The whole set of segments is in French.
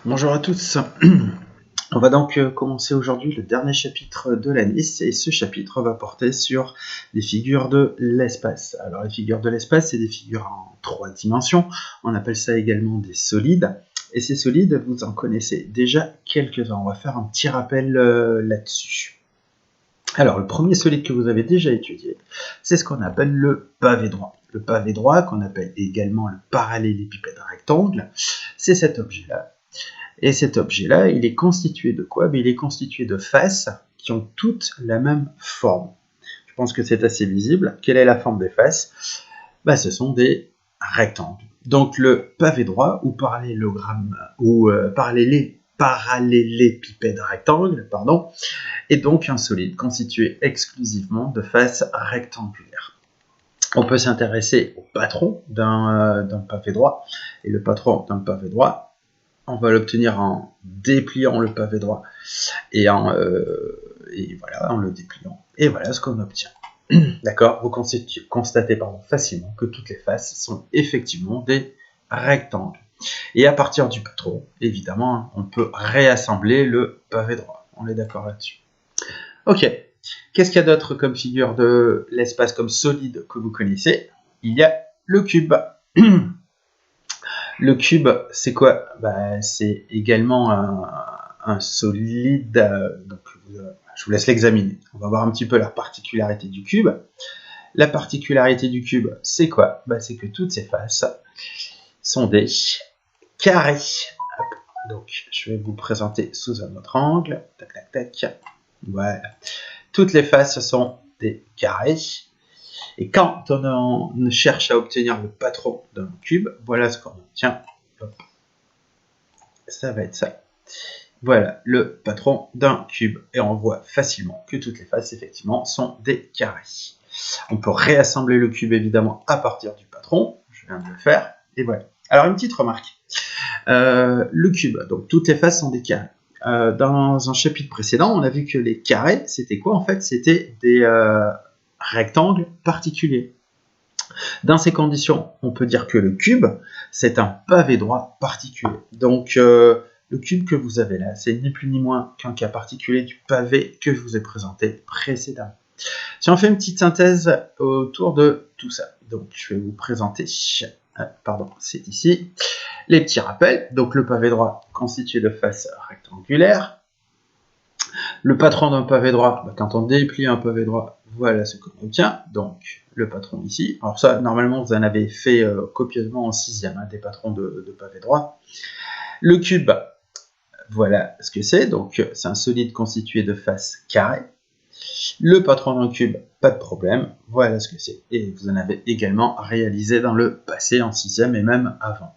Bonjour à tous. On va donc commencer aujourd'hui le dernier chapitre de l'année et ce chapitre va porter sur les figures de l'espace. Alors les figures de l'espace, c'est des figures en 3 dimensions. On appelle ça également des solides. Et ces solides, vous en connaissez déjà quelques-uns. On va faire un petit rappel là-dessus. Alors le premier solide que vous avez déjà étudié, c'est ce qu'on appelle le pavé droit. Le pavé droit, qu'on appelle également le parallélépipède rectangle, c'est cet objet-là. Et cet objet-là, il est constitué de quoi? Il est constitué de faces qui ont toutes la même forme. Je pense que c'est assez visible. Quelle est la forme des faces? Ce sont des rectangles. Donc le pavé droit ou parallélogramme ou parallélépipède rectangle, est donc un solide constitué exclusivement de faces rectangulaires. On peut s'intéresser au patron d'un pavé droit. Et le patron d'un pavé droit, on va l'obtenir en dépliant le pavé droit et en le dépliant. Et voilà ce qu'on obtient. D'accord? Vous constatez facilement que toutes les faces sont effectivement des rectangles. Et à partir du patron, évidemment, on peut réassembler le pavé droit. On est d'accord là-dessus. Ok. Qu'est-ce qu'il y a d'autre comme figure de l'espace comme solide que vous connaissez? Il y a le cube. Le cube, c'est quoi? C'est également un solide. Donc, je vous laisse l'examiner. On va voir un petit peu la particularité du cube. La particularité du cube, c'est quoi? C'est que toutes ces faces sont des carrés. Hop. Donc, je vais vous présenter sous un autre angle. Tac, tac, tac. Voilà. Toutes les faces sont des carrés. Et quand on cherche à obtenir le patron d'un cube, voilà ce qu'on obtient. Hop. Ça va être ça. Voilà le patron d'un cube. Et on voit facilement que toutes les faces, effectivement, sont des carrés. On peut réassembler le cube, évidemment, à partir du patron. Je viens de le faire. Et voilà. Alors, une petite remarque. Le cube, donc toutes les faces sont des carrés. Dans un chapitre précédent, on a vu que les carrés, c'était quoi en fait? C'était des rectangles particuliers. Dans ces conditions, on peut dire que le cube, c'est un pavé droit particulier. Donc, le cube que vous avez là, c'est ni plus ni moins qu'un cas particulier du pavé que je vous ai présenté précédemment. Si on fait une petite synthèse autour de tout ça, donc je vais vous présenter, c'est ici, les petits rappels. Donc, le pavé droit constitué de faces rectangulaires. Le patron d'un pavé droit, quand on déplie un pavé droit, voilà ce qu'on obtient. Donc, le patron ici. Alors ça, normalement, vous en avez fait copieusement en 6e, des patrons de pavé droit. Le cube, voilà ce que c'est. Donc, c'est un solide constitué de faces carrées. Le patron d'un cube, pas de problème. Voilà ce que c'est. Et vous en avez également réalisé dans le passé en 6e et même avant.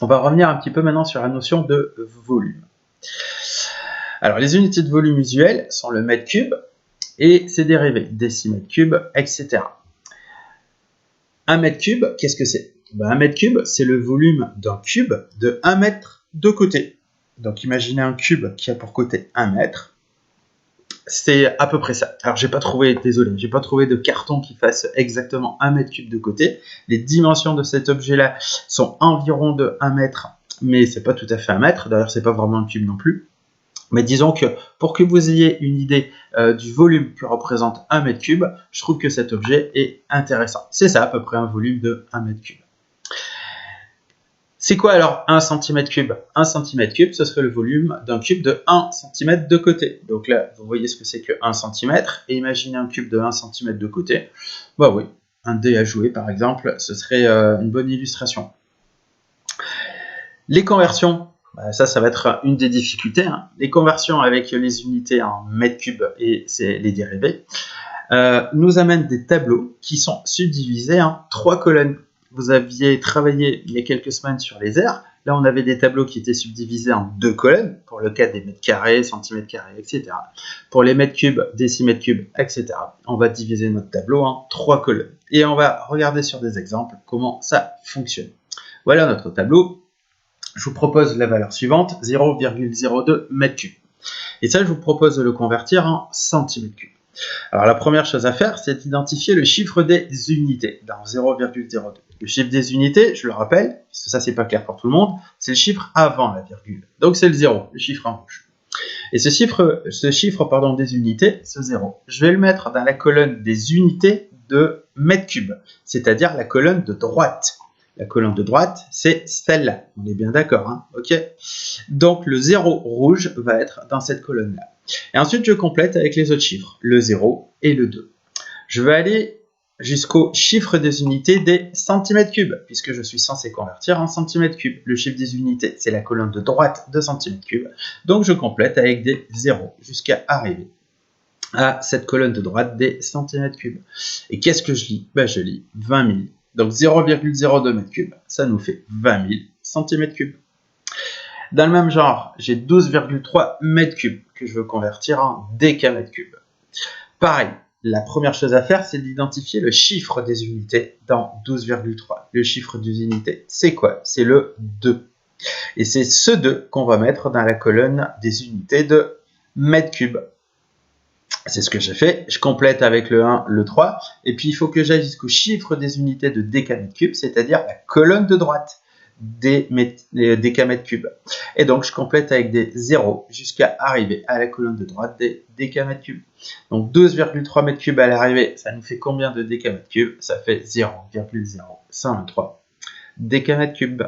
On va revenir un petit peu maintenant sur la notion de volume. Alors, les unités de volume usuelles sont le mètre cube et ses dérivés, décimètre cube, etc. Un mètre cube, qu'est-ce que c'est? Un mètre cube, c'est le volume d'un cube de 1 mètre de côté. Donc, imaginez un cube qui a pour côté 1 mètre. C'est à peu près ça. Alors, j'ai pas trouvé de carton qui fasse exactement 1 mètre cube de côté. Les dimensions de cet objet-là sont environ de 1 mètre, mais c'est pas tout à fait 1 mètre. D'ailleurs, c'est pas vraiment un cube non plus. Mais disons que pour que vous ayez une idée du volume que représente 1 mètre cube, je trouve que cet objet est intéressant. C'est ça, à peu près un volume de 1 mètre cube. C'est quoi alors 1 cm cube? 1 cm cube, ce serait le volume d'un cube de 1 cm de côté. Donc là, vous voyez ce que c'est que 1 cm. Et imaginez un cube de 1 cm de côté. Oui, un dé à jouer par exemple, ce serait une bonne illustration. Les conversions. Ça va être une des difficultés. Les conversions avec les unités en mètres cubes et les dérivés nous amènent des tableaux qui sont subdivisés en 3 colonnes. Vous aviez travaillé il y a quelques semaines sur les aires. Là, on avait des tableaux qui étaient subdivisés en 2 colonnes, pour le cas des mètres carrés, centimètres carrés, etc. Pour les mètres cubes, décimètres cubes, etc. On va diviser notre tableau en 3 colonnes. Et on va regarder sur des exemples comment ça fonctionne. Voilà notre tableau. Je vous propose la valeur suivante, 0,02 mètres cubes. Et ça, je vous propose de le convertir en centimètres cubes. Alors la première chose à faire, c'est d'identifier le chiffre des unités dans 0,02. Le chiffre des unités, je le rappelle, parce que ça c'est pas clair pour tout le monde, c'est le chiffre avant la virgule. Donc c'est le 0, le chiffre en rouge. Et ce chiffre des unités, ce 0, je vais le mettre dans la colonne des unités de mètres cubes, c'est-à-dire la colonne de droite. La colonne de droite, c'est celle-là. On est bien d'accord, hein? Ok. Donc le 0 rouge va être dans cette colonne-là. Et ensuite, je complète avec les autres chiffres, le 0 et le 2. Je vais aller jusqu'au chiffre des unités des centimètres cubes, puisque je suis censé convertir en centimètres cubes. Le chiffre des unités, c'est la colonne de droite de centimètres cubes. Donc je complète avec des 0 jusqu'à arriver à cette colonne de droite des centimètres cubes. Et qu'est-ce que je lis? Je lis 20 000. Donc 0,02 mètres cubes, ça nous fait 20 000 centimètres cubes. Dans le même genre, j'ai 12,3 mètres cubes que je veux convertir en décamètres cubes. Pareil, la première chose à faire, c'est d'identifier le chiffre des unités dans 12,3. Le chiffre des unités, c'est quoi? C'est le 2. Et c'est ce 2 qu'on va mettre dans la colonne des unités de mètres cubes. C'est ce que j'ai fait, je complète avec le 1, le 3, et puis il faut que j'aille jusqu'au chiffre des unités de décamètres cubes, c'est-à-dire la colonne de droite des décamètres cubes. Et donc je complète avec des 0 jusqu'à arriver à la colonne de droite des décamètres cubes. Donc 12,3 mètres cubes à l'arrivée, ça nous fait combien de décamètres cubes? Ça fait 0,0123 décamètres cubes.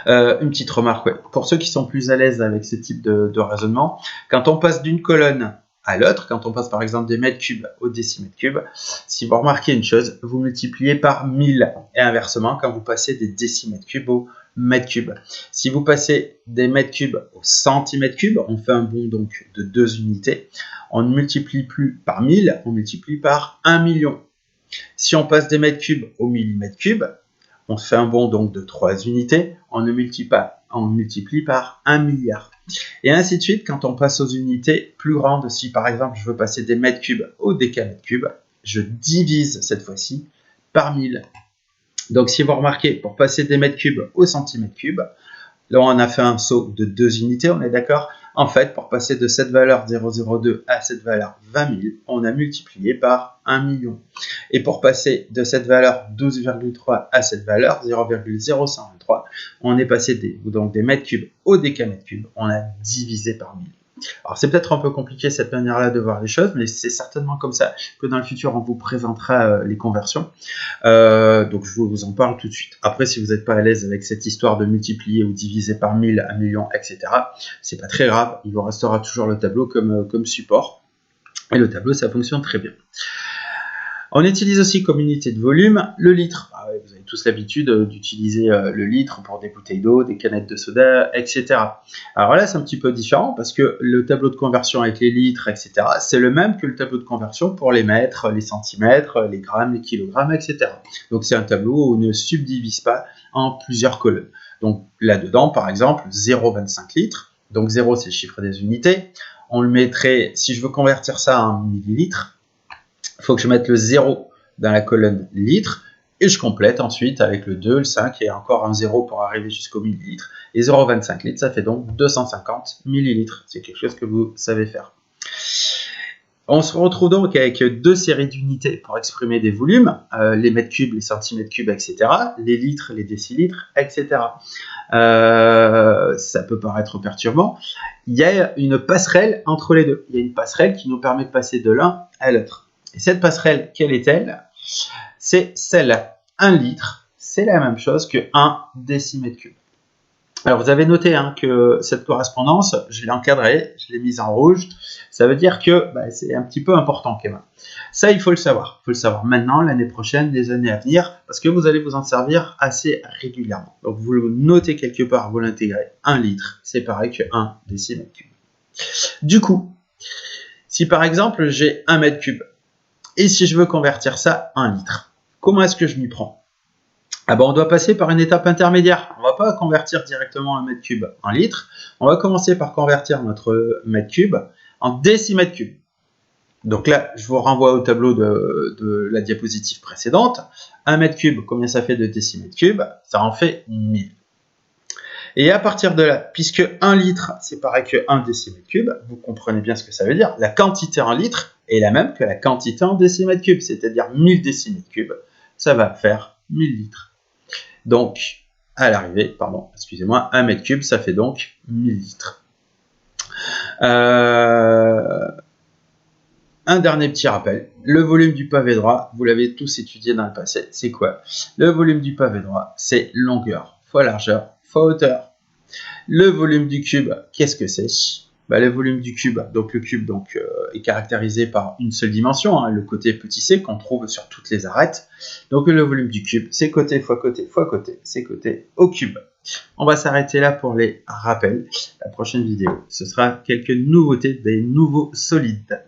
Une petite remarque, ouais. Pour ceux qui sont plus à l'aise avec ce type de raisonnement, quand on passe d'une colonne à l'autre, quand on passe par exemple des mètres cubes au décimètre cube, si vous remarquez une chose, vous multipliez par 1000. Et inversement, quand vous passez des décimètres cubes au mètre cube. Si vous passez des mètres cubes au centimètre cube, on fait un bond donc de 2 unités. On ne multiplie plus par 1000, on multiplie par 1 million. Si on passe des mètres cubes au millimètre cube, on fait un bond donc de 3 unités, on multiplie par 1 milliard. Et ainsi de suite, quand on passe aux unités plus grandes, si par exemple je veux passer des mètres cubes au décamètre cube, je divise cette fois-ci par 1000. Donc si vous remarquez, pour passer des mètres cubes au centimètre cube, là on a fait un saut de 2 unités, on est d'accord? En fait, pour passer de cette valeur 0,02 à cette valeur 20 000, on a multiplié par 1 million. Et pour passer de cette valeur 12,3 à cette valeur 0,0123, on est passé des mètres cubes au décamètre cube, on a divisé par 1000. Alors c'est peut-être un peu compliqué cette manière-là de voir les choses, mais c'est certainement comme ça que dans le futur on vous présentera les conversions. Donc je vous en parle tout de suite. Après, si vous n'êtes pas à l'aise avec cette histoire de multiplier ou diviser par 1000, 1 million, etc., c'est pas très grave, il vous restera toujours le tableau comme support. Et le tableau, ça fonctionne très bien. On utilise aussi comme unité de volume le litre. Ah ouais, vous avez tous l'habitude d'utiliser le litre pour des bouteilles d'eau, des canettes de soda, etc. Alors là, c'est un petit peu différent parce que le tableau de conversion avec les litres, etc., c'est le même que le tableau de conversion pour les mètres, les centimètres, les grammes, les kilogrammes, etc. Donc c'est un tableau où on ne subdivise pas en plusieurs colonnes. Donc là-dedans, par exemple, 0,25 litres. Donc 0, c'est le chiffre des unités. On le mettrait, si je veux convertir ça en millilitres, il faut que je mette le 0 dans la colonne litre, et je complète ensuite avec le 2, le 5, et encore un 0 pour arriver jusqu'au millilitre. Et 0,25 litres, ça fait donc 250 millilitres. C'est quelque chose que vous savez faire. On se retrouve donc avec deux séries d'unités pour exprimer des volumes, les mètres cubes, les centimètres cubes, etc., les litres, les décilitres, etc. Ça peut paraître perturbant. Il y a une passerelle entre les deux. Il y a une passerelle qui nous permet de passer de l'un à l'autre. Et cette passerelle, quelle est-elle? C'est celle-là. 1 litre, c'est la même chose que 1 décimètre cube. Alors vous avez noté que cette correspondance, je l'ai encadrée, je l'ai mise en rouge. Ça veut dire que c'est un petit peu important quand même. Ça, il faut le savoir. Il faut le savoir maintenant, l'année prochaine, les années à venir, parce que vous allez vous en servir assez régulièrement. Donc vous le notez quelque part, vous l'intégrez. 1 litre, c'est pareil que 1 décimètre cube. Du coup, si par exemple j'ai 1 mètre cube, et si je veux convertir ça en litre, comment est-ce que je m'y prends? On doit passer par une étape intermédiaire. On ne va pas convertir directement un mètre cube en litre. On va commencer par convertir notre mètre cube en décimètre cube. Donc là, je vous renvoie au tableau de la diapositive précédente. 1 mètre cube, combien ça fait de décimètre cube? Ça en fait 1000. Et à partir de là, puisque 1 litre, c'est pareil que 1 décimètre cube, vous comprenez bien ce que ça veut dire. La quantité en litres est la même que la quantité en décimètre cube, c'est-à-dire 1000 décimètres cubes, ça va faire 1000 litres. Donc, à l'arrivée, pardon, excusez-moi, 1 mètre cube, ça fait donc 1000 litres. Un dernier petit rappel, le volume du pavé droit, vous l'avez tous étudié dans le passé, c'est quoi? Le volume du pavé droit, c'est longueur fois largeur fois hauteur. Le volume du cube, qu'est-ce que c'est? Le volume du cube, donc le cube est caractérisé par une seule dimension, le côté petit c qu'on trouve sur toutes les arêtes. Donc le volume du cube, c'est côté fois côté fois côté, c'est côté au cube. On va s'arrêter là pour les rappels. La prochaine vidéo, ce sera quelques nouveautés, des nouveaux solides.